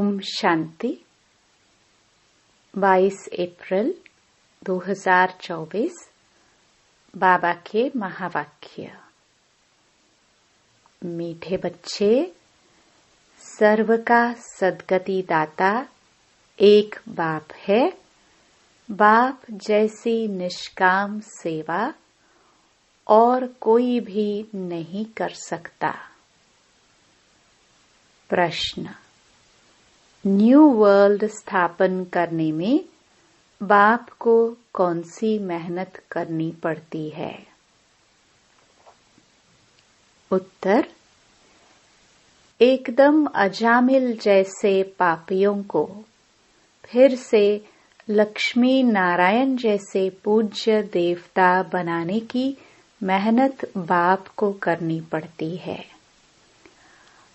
ओम शांति। 22 अप्रैल 2024 बाबा के महावाक्य। मीठे बच्चे, सर्व का सद्गति दाता एक बाप है। बाप जैसी निष्काम सेवा और कोई भी नहीं कर सकता। प्रश्न, न्यू वर्ल्ड स्थापन करने में बाप को कौन सी मेहनत करनी पड़ती है? उत्तर, एकदम अजामिल जैसे पापियों को फिर से लक्ष्मी नारायण जैसे पूज्य देवता बनाने की मेहनत बाप को करनी पड़ती है।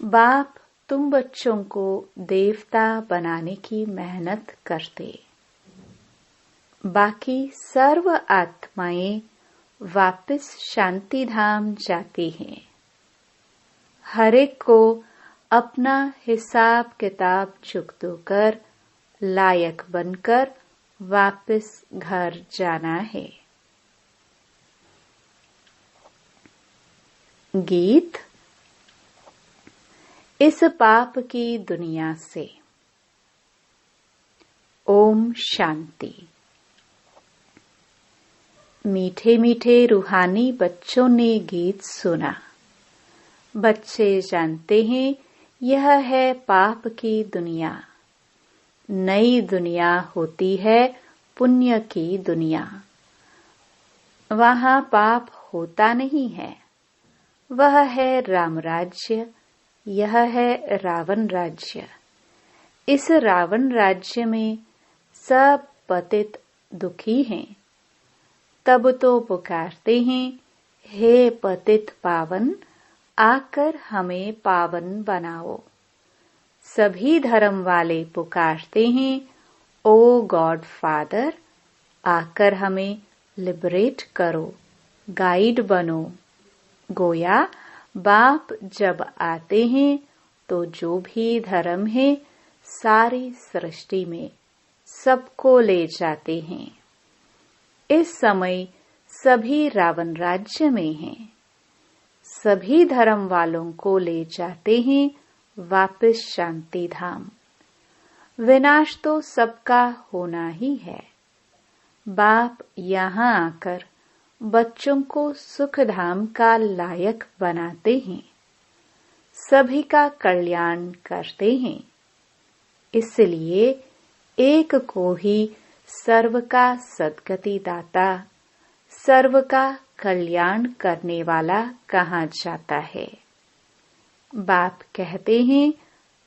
बाप तुम बच्चों को देवता बनाने की मेहनत करते। बाकी सर्व आत्माएं वापस शांति धाम जाती हैं। हर एक को अपना हिसाब किताब चुकतो कर लायक बनकर वापस घर जाना है। गीत। इस पाप की दुनिया से। ओम शांति। मीठे मीठे रूहानी बच्चों ने गीत सुना। बच्चे जानते हैं यह है पाप की दुनिया। नई दुनिया होती है पुण्य की दुनिया। वहां पाप होता नहीं है। वह है राम राज्य, यह है रावण राज्य। इस रावण राज्य में सब पतित दुखी हैं। तब तो पुकारते हैं, हे पतित पावन, आकर हमें पावन बनाओ। सभी धर्म वाले पुकारते हैं, ओ गॉड फादर, आकर हमें लिबरेट करो, गाइड बनो। गोया बाप जब आते हैं तो जो भी धर्म है सारी सृष्टि में सबको ले जाते हैं। इस समय सभी रावण राज्य में हैं। सभी धर्म वालों को ले जाते हैं वापस शांति धाम। विनाश तो सबका होना ही है। बाप यहाँ आकर बच्चों को सुख धाम का लायक बनाते हैं। सभी का कल्याण करते हैं। इसलिए एक को ही सर्व का सद्गति दाता, सर्व का कल्याण करने वाला कहा जाता है। बाप कहते हैं,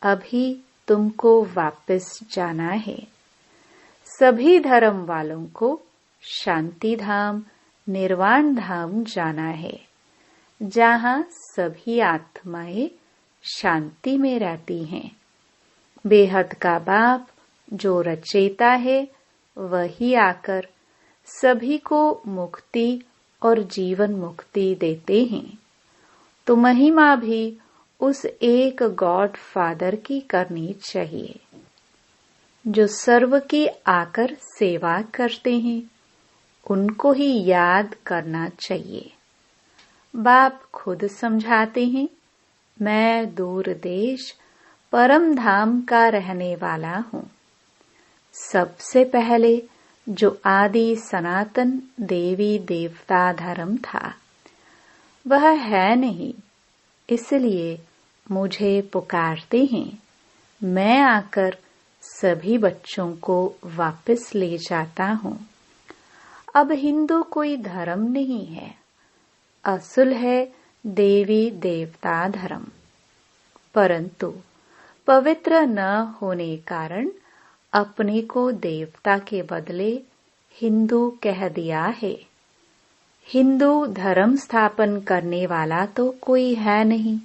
अभी तुमको वापस जाना है। सभी धर्म वालों को शांति धाम, निर्वाण धाम जाना है, जहाँ सभी आत्माएं शांति में रहती हैं। बेहद का बाप जो रचयिता है वही आकर सभी को मुक्ति और जीवन मुक्ति देते हैं। तो महिमा भी उस एक गॉड फादर की करनी चाहिए जो सर्व की आकर सेवा करते हैं। उनको ही याद करना चाहिए। बाप खुद समझाते हैं, मैं दूर देश परम धाम का रहने वाला हूँ। सबसे पहले जो आदि सनातन देवी देवता धर्म था वह है नहीं, इसलिए मुझे पुकारते हैं। मैं आकर सभी बच्चों को वापस ले जाता हूँ। अब हिंदू कोई धर्म नहीं है, असल है देवी देवता धर्म। परंतु पवित्र न होने कारण अपने को देवता के बदले हिंदू कह दिया है। हिंदू धर्म स्थापन करने वाला तो कोई है नहीं।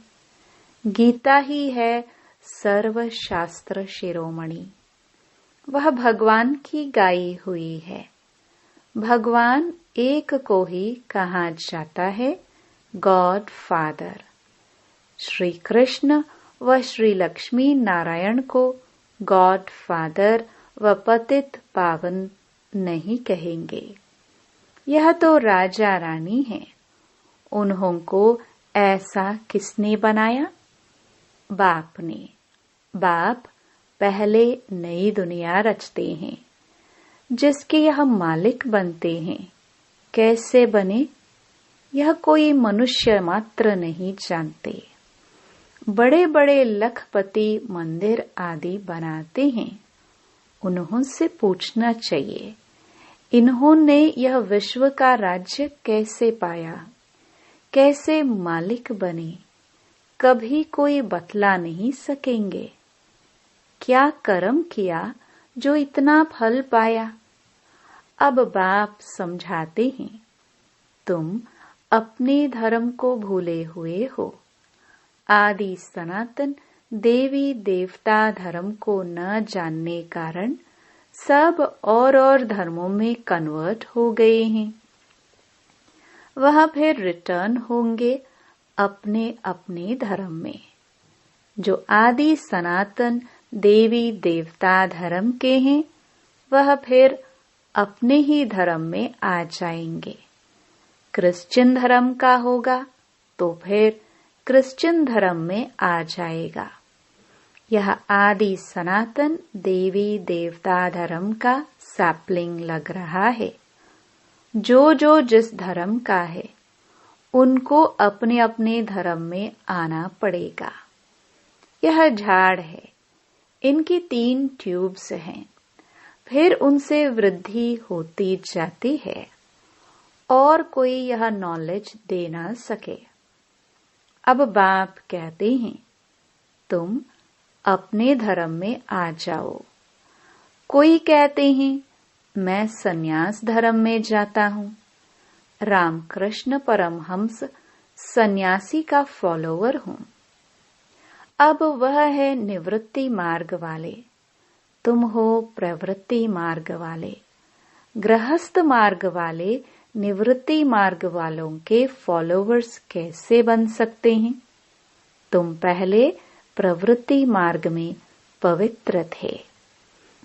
गीता ही है सर्व शास्त्र शिरोमणि। वह भगवान की गाई हुई है। भगवान एक को ही कहा जाता है गॉड फादर। श्री कृष्ण व श्री लक्ष्मी नारायण को गॉड फादर व पतित पावन नहीं कहेंगे। यह तो राजा रानी है, उन्हों को ऐसा किसने बनाया? बाप ने। बाप पहले नई दुनिया रचते हैं, जिसके यह मालिक बनते हैं। कैसे बने, यह कोई मनुष्य मात्र नहीं जानते। बड़े बड़े लखपति मंदिर आदि बनाते हैं, उन्हों से पूछना चाहिए, इन्होंने यह विश्व का राज्य कैसे पाया, कैसे मालिक बने? कभी कोई बतला नहीं सकेंगे। क्या कर्म किया जो इतना फल पाया? अब बाप समझाते हैं, तुम अपने धर्म को भूले हुए हो। आदि सनातन देवी देवता धर्म को न जानने कारण सब और धर्मों में कन्वर्ट हो गए हैं। वह फिर रिटर्न होंगे अपने अपने धर्म में। जो आदि सनातन देवी देवता धर्म के हैं, वह फिर अपने ही धर्म में आ जाएंगे। क्रिश्चियन धर्म का होगा तो फिर क्रिश्चियन धर्म में आ जाएगा। यह आदि सनातन देवी देवता धर्म का सैपलिंग लग रहा है। जो जिस धर्म का है, उनको अपने अपने धर्म में आना पड़ेगा। यह झाड़ है, इनकी 3 ट्यूब्स हैं, फिर उनसे वृद्धि होती जाती है और कोई यह नॉलेज दे ना सके। अब बाप कहते हैं, तुम अपने धर्म में आ जाओ। कोई कहते हैं, मैं सन्यास धर्म में जाता हूँ। रामकृष्ण परमहंस सन्यासी का फॉलोवर हूँ। अब वह है निवृत्ति मार्ग वाले, तुम हो प्रवृत्ति मार्ग वाले। गृहस्थ मार्ग वाले निवृत्ति मार्ग वालों के फॉलोवर्स कैसे बन सकते हैं? तुम पहले प्रवृत्ति मार्ग में पवित्र थे,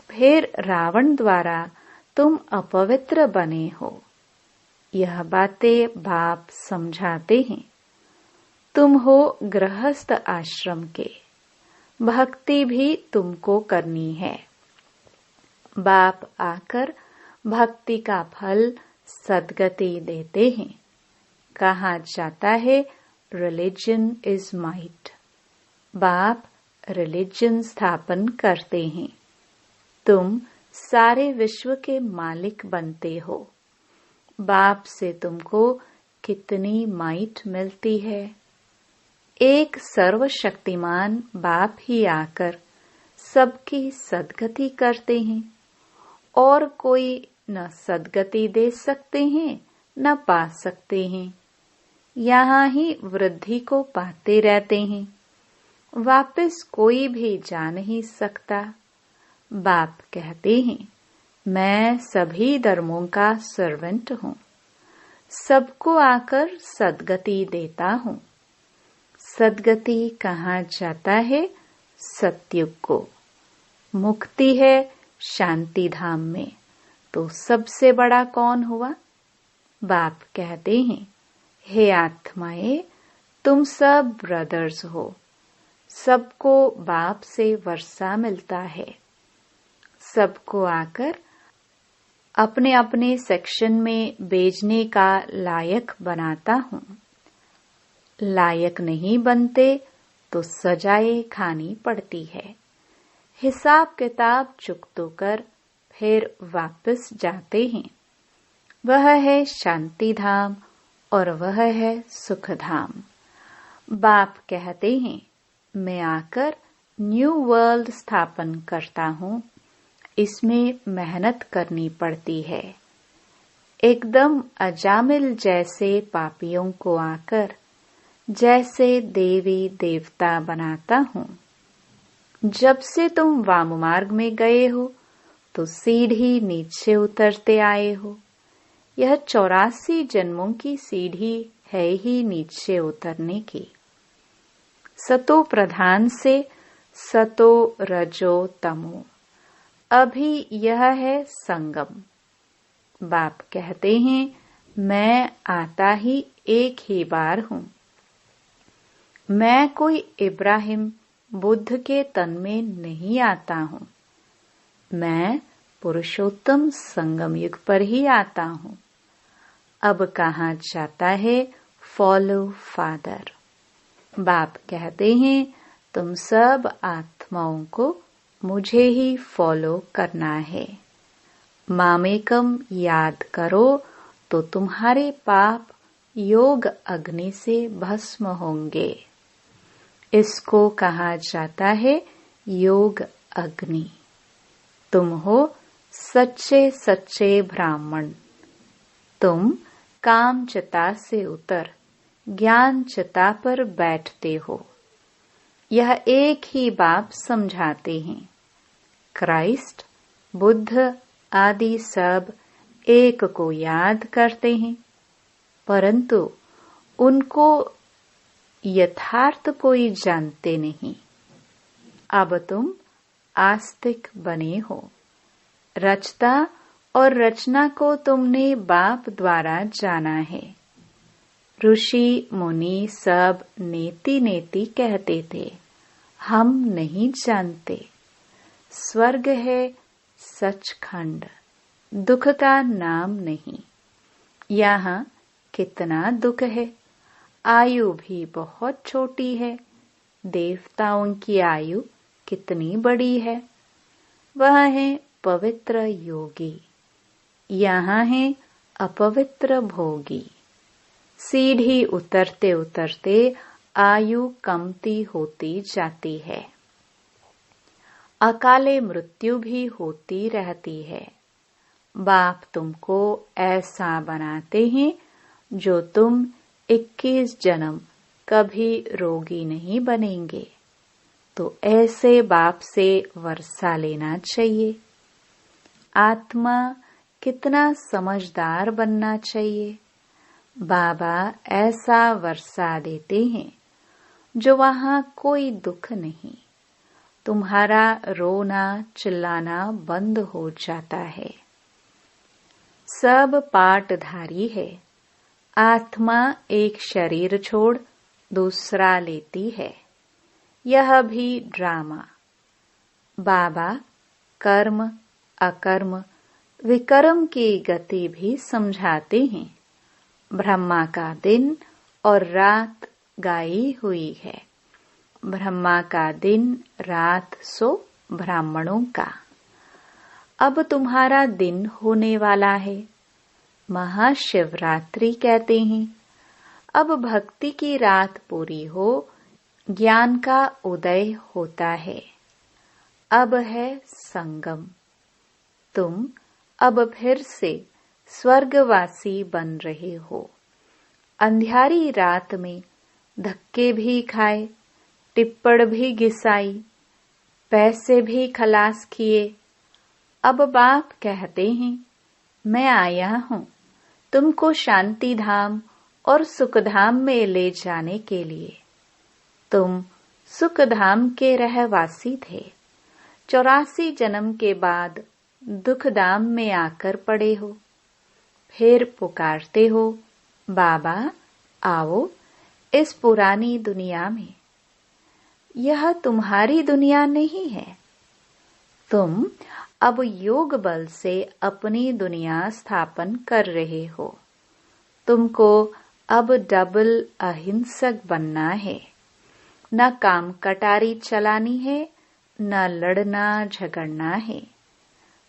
फिर रावण द्वारा तुम अपवित्र बने हो। यह बातें बाप समझाते हैं। तुम हो गृहस्थ आश्रम के, भक्ति भी तुमको करनी है। बाप आकर भक्ति का फल सद्गति देते हैं। कहा जाता है, रिलीजन इज माइट। बाप रिलीजन स्थापन करते हैं। तुम सारे विश्व के मालिक बनते हो। बाप से तुमको कितनी माइट मिलती है। एक सर्वशक्तिमान बाप ही आकर सबकी सद्गति करते हैं, और कोई न सद्गति दे सकते हैं न पा सकते हैं। यहाँ ही वृद्धि को पाते रहते हैं, वापस कोई भी जा नहीं सकता। बाप कहते हैं, मैं सभी धर्मों का सर्वेंट हूँ, सबको आकर सद्गति देता हूँ। सद्गति कहाँ जाता है? सतयुग को। मुक्ति है शांति धाम में। तो सबसे बड़ा कौन हुआ? बाप कहते हैं, हे आत्माएं, तुम सब ब्रदर्स हो। सबको बाप से वर्षा मिलता है। सबको आकर अपने अपने सेक्शन में भेजने का लायक बनाता हूँ। लायक नहीं बनते तो सजाएं खानी पड़ती है। हिसाब किताब चुकतो कर फिर वापस जाते हैं। वह है शांति धाम और वह है सुख धाम। बाप कहते हैं, मैं आकर न्यू वर्ल्ड स्थापन करता हूँ। इसमें मेहनत करनी पड़ती है। एकदम अजामिल जैसे पापियों को आकर जैसे देवी देवता बनाता हूँ। जब से तुम वाम मार्ग में गए हो तो सीढ़ी नीचे उतरते आए हो। यह 84 जन्मों की सीढ़ी है ही नीचे उतरने की। सतो प्रधान से सतो रजो तमो। अभी यह है संगम। बाप कहते हैं मैं आता ही एक ही बार हूँ। मैं कोई इब्राहिम बुद्ध के तन में नहीं आता हूँ। मैं पुरुषोत्तम संगम युग पर ही आता हूँ। अब कहा जाता है फॉलो फादर। बाप कहते हैं तुम सब आत्माओं को मुझे ही फॉलो करना है। मामेकम याद करो तो तुम्हारे पाप योग अग्नि से भस्म होंगे। इसको कहा जाता है योग अग्नि। तुम हो सच्चे सच्चे ब्राह्मण। तुम काम चिता से उतर ज्ञान चिता पर बैठते हो। यह एक ही बाप समझाते हैं। क्राइस्ट, बुद्ध आदि सब एक को याद करते हैं, परंतु उनको यथार्थ कोई जानते नहीं। अब तुम आस्तिक बने हो। रचता और रचना को तुमने बाप द्वारा जाना है। ऋषि मुनि सब नेति नेति कहते थे, हम नहीं जानते। स्वर्ग है सचखंड, दुख का नाम नहीं। यहाँ कितना दुख है। आयु भी बहुत छोटी है। देवताओं की आयु कितनी बड़ी है। वह है पवित्र योगी, यहाँ है अपवित्र भोगी। सीढ़ी उतरते उतरते आयु कमती होती जाती है। अकाले मृत्यु भी होती रहती है। बाप तुमको ऐसा बनाते हैं जो तुम 21 जन्म कभी रोगी नहीं बनेंगे। तो ऐसे बाप से वर्षा लेना चाहिए। आत्मा कितना समझदार बनना चाहिए। बाबा ऐसा वर्षा देते हैं जो वहाँ कोई दुख नहीं। तुम्हारा रोना चिल्लाना बंद हो जाता है। सब पाटधारी है। आत्मा एक शरीर छोड़ दूसरा लेती है। यह भी ड्रामा। बाबा कर्म अकर्म विकर्म की गति भी समझाते हैं। ब्रह्मा का दिन और रात गाई हुई है। ब्रह्मा का दिन रात सो ब्राह्मणों का। अब तुम्हारा दिन होने वाला है। महाशिवरात्रि कहते हैं। अब भक्ति की रात पूरी हो, ज्ञान का उदय होता है। अब है संगम। तुम अब फिर से स्वर्गवासी बन रहे हो। अंधियारी रात में धक्के भी खाए, टिप्पण भी घिसाई, पैसे भी खलास किए। अब बाप कहते हैं मैं आया हूँ तुमको शांति धाम और सुखधाम में ले जाने के लिए। तुम सुखधाम के रहवासी थे। 84 जन्म के बाद दुखधाम में आकर पड़े हो। फिर पुकारते हो बाबा आओ इस पुरानी दुनिया में। यह तुम्हारी दुनिया नहीं है। तुम अब योग बल से अपनी दुनिया स्थापन कर रहे हो। तुमको अब डबल अहिंसक बनना है। न काम कटारी चलानी है, न लड़ना झगड़ना है।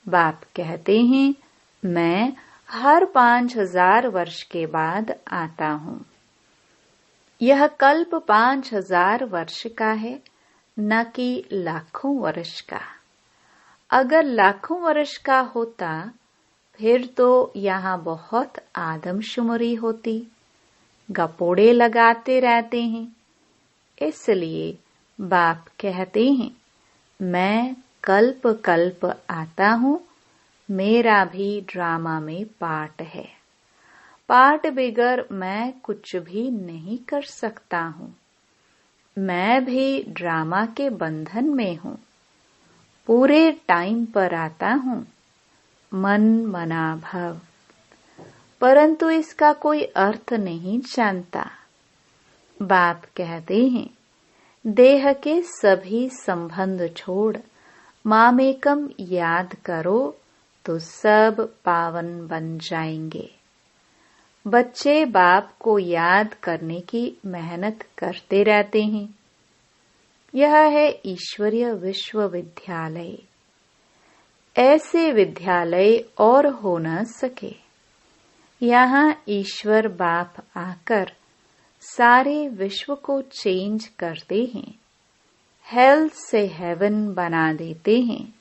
बाप कहते हैं मैं हर 5000 वर्ष के बाद आता हूँ। यह कल्प 5000 वर्ष का है, न कि लाखों वर्ष का। अगर लाखों वर्ष का होता फिर तो यहाँ बहुत आदमशुमारी होती। गपोड़े लगाते रहते हैं। इसलिए बाप कहते हैं मैं कल्प कल्प आता हूँ। मेरा भी ड्रामा में पार्ट है। पार्ट बिगर मैं कुछ भी नहीं कर सकता हूँ। मैं भी ड्रामा के बंधन में हूँ। पूरे टाइम पर आता हूँ, मन मना भव, परंतु इसका कोई अर्थ नहीं जानता। बाप कहते हैं, देह के सभी संबंध छोड़ मामेकम याद करो तो सब पावन बन जाएंगे। बच्चे बाप को याद करने की मेहनत करते रहते हैं। यह है ईश्वरीय विश्वविद्यालय। ऐसे विद्यालय और हो न सके। यहाँ ईश्वर बाप आकर सारे विश्व को चेंज करते हैं, हेल से हेवन बना देते हैं,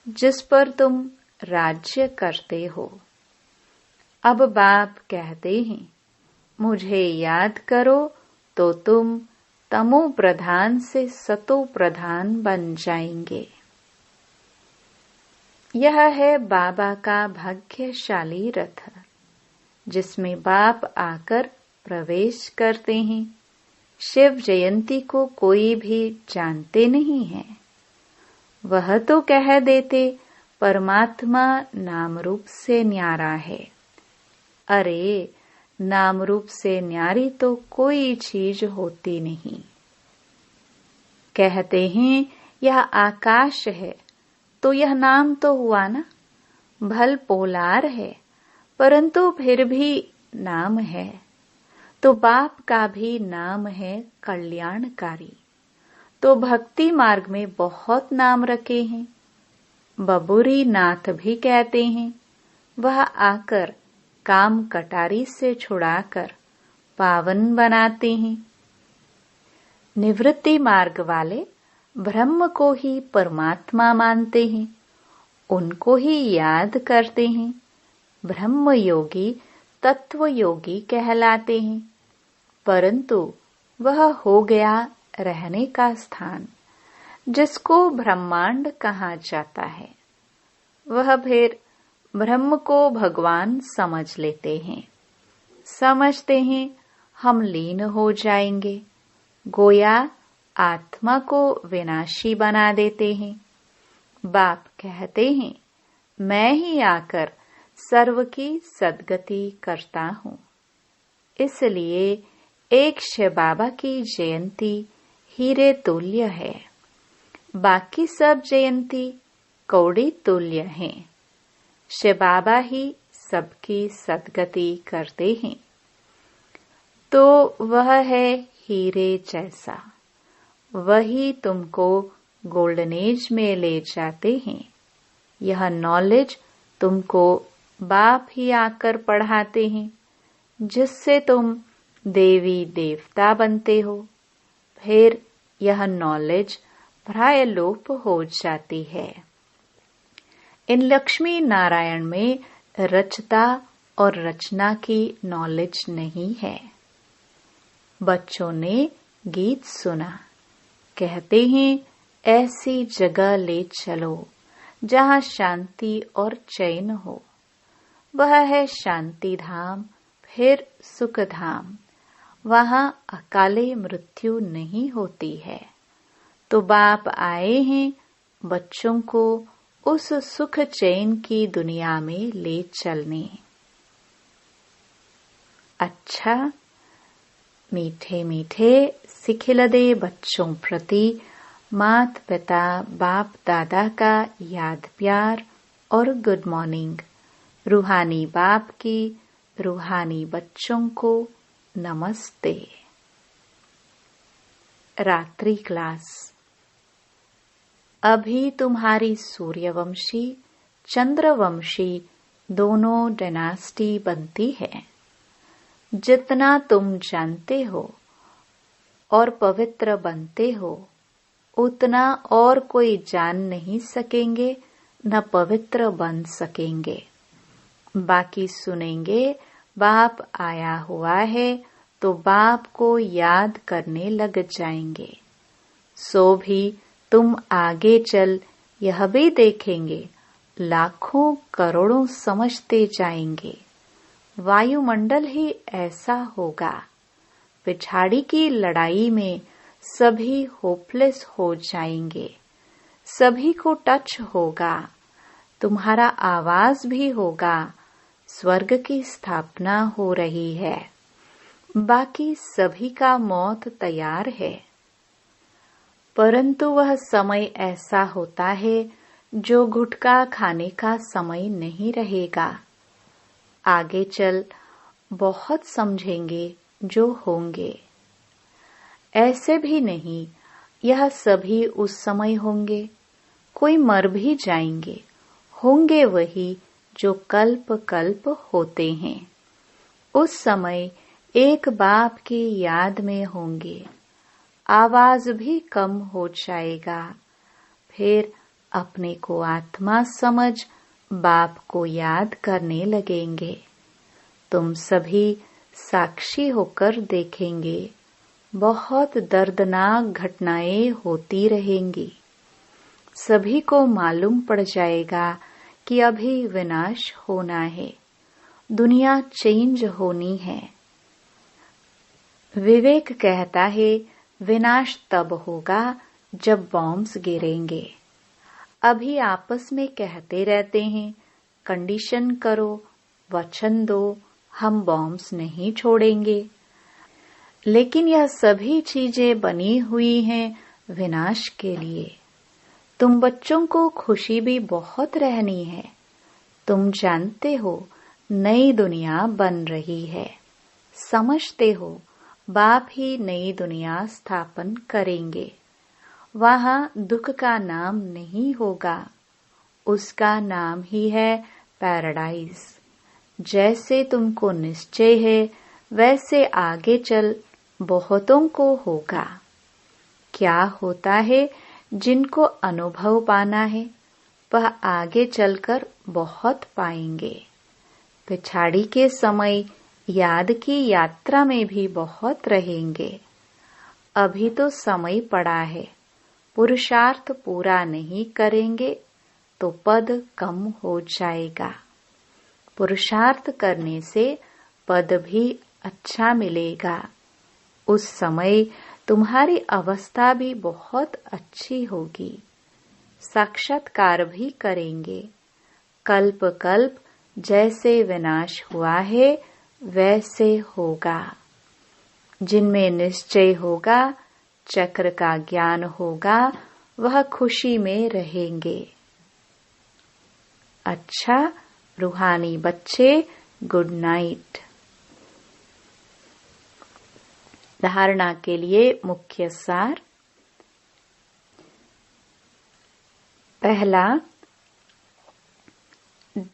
जिस पर तुम राज्य करते हो। अब बाप कहते हैं, मुझे याद करो तो तुम तमो प्रधान से सतो प्रधान बन जाएंगे। यह है बाबा का भाग्यशाली रथ, जिसमें बाप आकर प्रवेश करते हैं। शिव जयंती को कोई भी जानते नहीं है। वह तो कह देते परमात्मा नाम रूप से न्यारा है। अरे, नाम रूप से न्यारी तो कोई चीज होती नहीं। कहते हैं यह आकाश है, तो यह नाम तो हुआ ना। भल पोलार है, परंतु फिर भी नाम है। तो बाप का भी नाम है कल्याणकारी। तो भक्ति मार्ग में बहुत नाम रखे हैं। बबूरी नाथ भी कहते हैं, वह आकर काम कटारी से छुड़ाकर पावन बनाते हैं। निवृत्ति मार्ग वाले ब्रह्म को ही परमात्मा मानते हैं, उनको ही याद करते हैं। ब्रह्म योगी तत्व योगी कहलाते हैं, परंतु वह हो गया रहने का स्थान, जिसको ब्रह्मांड कहा जाता है। वह फिर ब्रह्म को भगवान समझ लेते हैं। समझते हैं हम लीन हो जाएंगे, गोया आत्मा को विनाशी बना देते हैं। बाप कहते हैं, मैं ही आकर सर्व की सद्गति करता हूँ। इसलिए एक शिव बाबा की जयंती हीरे तुल्य है, बाकी सब जयंती कौड़ी तुल्य हैं। शिव बाबा ही सबकी सद्गति करते हैं, तो वह है हीरे जैसा। वही तुमको गोल्डन एज में ले जाते हैं। यह नॉलेज तुमको बाप ही आकर पढ़ाते हैं, जिससे तुम देवी देवता बनते हो। फिर यह नॉलेज प्राय लोप हो जाती है। इन लक्ष्मी नारायण में रचता और रचना की नॉलेज नहीं है। बच्चों ने गीत सुना, कहते हैं ऐसी जगह ले चलो जहाँ शांति और चैन हो। वह है शांति धाम, फिर सुख धाम। वहाँ अकाले मृत्यु नहीं होती है। तो बाप आए हैं बच्चों को उस सुख चैन की दुनिया में ले चलने। अच्छा, मीठे मीठे सिखिलदे बच्चों प्रति मात पिता बाप दादा का याद प्यार और गुड मॉर्निंग। रूहानी बाप की रूहानी बच्चों को नमस्ते। रात्रि क्लास। अभी तुम्हारी सूर्यवंशी चंद्रवंशी दोनों डायनास्टी बनती है। जितना तुम जानते हो और पवित्र बनते हो, उतना और कोई जान नहीं सकेंगे, न पवित्र बन सकेंगे। बाकी सुनेंगे बाप आया हुआ है तो बाप को याद करने लग जाएंगे। सो भी तुम आगे चल यह भी देखेंगे, लाखों करोड़ों समझते जाएंगे। वायुमंडल ही ऐसा होगा। पिछाड़ी की लड़ाई में सभी होपलेस हो जाएंगे, सभी को टच होगा, तुम्हारा आवाज भी होगा, स्वर्ग की स्थापना हो रही है। बाकी सभी का मौत तैयार है, परंतु वह समय ऐसा होता है जो गुटखा खाने का समय नहीं रहेगा। आगे चल बहुत समझेंगे जो होंगे। ऐसे भी नहीं यह सभी उस समय होंगे, कोई मर भी जाएंगे, होंगे वही जो कल्प कल्प होते हैं। उस समय एक बाप की याद में होंगे, आवाज भी कम हो जाएगा, फिर अपने को आत्मा समझ बाप को याद करने लगेंगे। तुम सभी साक्षी होकर देखेंगे, बहुत दर्दनाक घटनाएं होती रहेंगी। सभी को मालूम पड़ जाएगा कि अभी विनाश होना है, दुनिया चेंज होनी है। विवेक कहता है विनाश तब होगा जब बॉम्ब्स गिरेंगे। अभी आपस में कहते रहते हैं कंडीशन करो, वचन दो, हम बॉम्ब्स नहीं छोड़ेंगे, लेकिन यह सभी चीजें बनी हुई हैं विनाश के लिए। तुम बच्चों को खुशी भी बहुत रहनी है। तुम जानते हो नई दुनिया बन रही है, समझते हो बाप ही नई दुनिया स्थापन करेंगे। वहां दुख का नाम नहीं होगा, उसका नाम ही है पैराडाइज। जैसे तुमको निश्चय है वैसे आगे चल बहुतों को होगा। क्या होता है जिनको अनुभव पाना है वह आगे चलकर बहुत पाएंगे। पिछाड़ी के समय याद की यात्रा में भी बहुत रहेंगे। अभी तो समय पड़ा है, पुरुषार्थ पूरा नहीं करेंगे तो पद कम हो जाएगा। पुरुषार्थ करने से पद भी अच्छा मिलेगा। उस समय तुम्हारी अवस्था भी बहुत अच्छी होगी, साक्षात्कार भी करेंगे। कल्प कल्प जैसे विनाश हुआ है वैसे होगा। जिनमें निश्चय होगा, चक्र का ज्ञान होगा, वह खुशी में रहेंगे। अच्छा रूहानी बच्चे, गुड नाइट। धारणा के लिए मुख्य सार। पहला,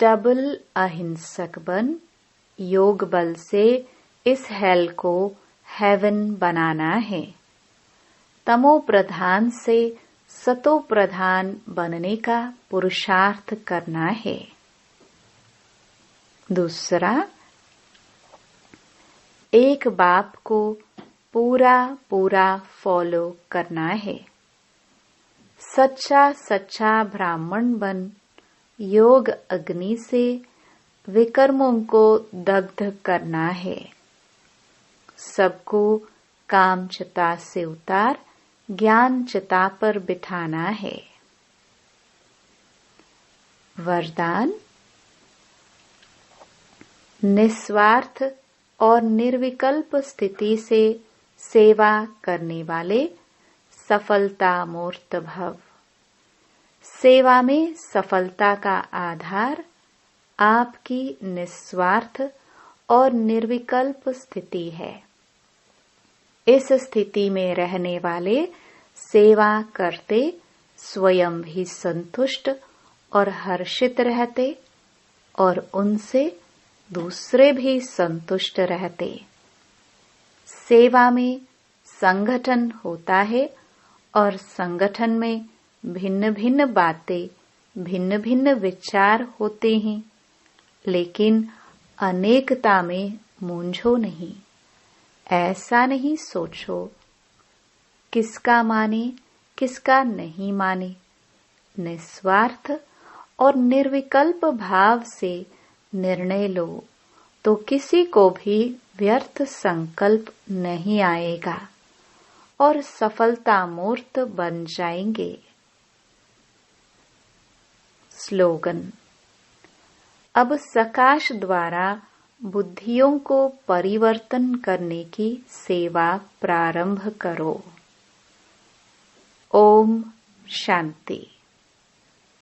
डबल अहिंसक बन, योग बल से इस हेल को हेवन बनाना है। तमो प्रधान से सतो प्रधान बनने का पुरुषार्थ करना है। दूसरा, एक बाप को पूरा पूरा फॉलो करना है। सच्चा सच्चा ब्राह्मण बन योग अग्नि से विकर्मों को दग्ध करना है। सबको काम चिता से उतार ज्ञान चिता पर बिठाना है। वरदान, निस्वार्थ और निर्विकल्प स्थिति से सेवा करने वाले सफलता मूर्त भव। सेवा में सफलता का आधार आपकी निस्वार्थ और निर्विकल्प स्थिति है। इस स्थिति में रहने वाले सेवा करते स्वयं भी संतुष्ट और हर्षित रहते और उनसे दूसरे भी संतुष्ट रहते। सेवा में संगठन होता है और संगठन में भिन्न भिन्न बातें, भिन्न भिन्न विचार होते हैं, लेकिन अनेकता में मूंझो नहीं। ऐसा नहीं सोचो किसका माने किसका नहीं माने। निस्वार्थ और निर्विकल्प भाव से निर्णय लो तो किसी को भी व्यर्थ संकल्प नहीं आएगा और सफलता मूर्त बन जाएंगे। स्लोगन। अब सकाश द्वारा बुद्धियों को परिवर्तन करने की सेवा प्रारंभ करो। ओम शांति।